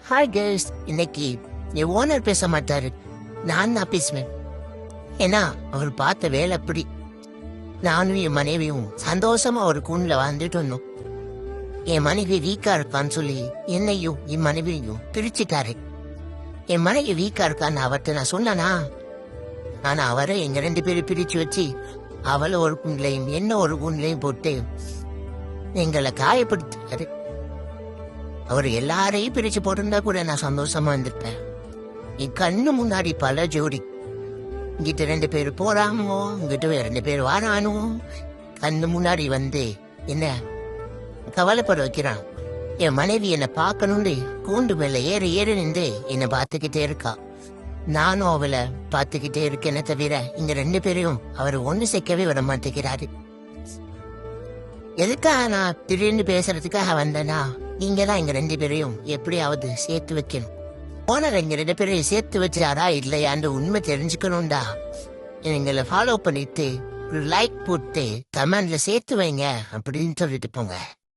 Hi girls, இன்னைக்கு என் owner பேச மாட்டாரு, நான் தான் பேசுவேன். ஏன்னா அவர் பார்த்த வேலை அப்படி. நானும் என் மனைவியும் சந்தோஷமா ஒரு கூண்டுல வாழ்ந்துட்டு வந்தோம். என் மனைவி வீக்கா இருக்கான்னு சொல்லி என்னையும் என் மனைவியையும் பிரிச்சுட்டாரு. என் மனைவி வீக்கா இருக்கான்னு அவர்கிட்ட நான் சொன்னானா, ஆனா அவரை எங்க 2 பேரும் பிரிச்சு வச்சு அவளை ஒரு கூண்டுலையும் என்ன ஒரு கூண்டுலையும் போட்டு எங்களை காயப்படுத்தாரு. அவர் எல்லாரையும் பிரிச்சு போட்டிருந்தா கூட நான் சந்தோஷமா இருந்திருப்பேன். என் கண்ணு முன்னாடி பல ஜோடி, இங்கிட்ட 2 பேர் போறாமோ, இங்கிட்ட 2 பேர் வாரானோ, கண்ணு முன்னாடி வந்து என்ன கவலைப்பட வைக்கிறான். என் மனைவி என்னை பார்க்கணும்னு கூண்டு மேல ஏறி ஏறி நின்று என்னை பார்த்துக்கிட்டே இருக்கா. நானும் அவளை பார்த்துக்கிட்டே இருக்கேனே தவிர இங்க 2 பேரையும் அவர் ஒண்ணு சேர்க்கவே விட மாட்டேங்கிறாரு. எதுக்காக நான் திடீர்னு பேசுறதுக்காக வந்தேன்னா, நீங்க தான் எங்க 2 பேரையும் எப்படியாவது சேர்த்து வைக்கணும். ஓனர் எங்க 2 பேரையும் சேர்த்து வச்சாரா இல்லையான்னு உண்மை தெரிஞ்சுக்கணும்டா. எங்களை ஃபாலோ பண்ணிட்டு ஒரு லைக் போட்டு கமெண்ட்ல சேர்த்து வைங்க அப்படின்னு சொல்லிட்டு போங்க.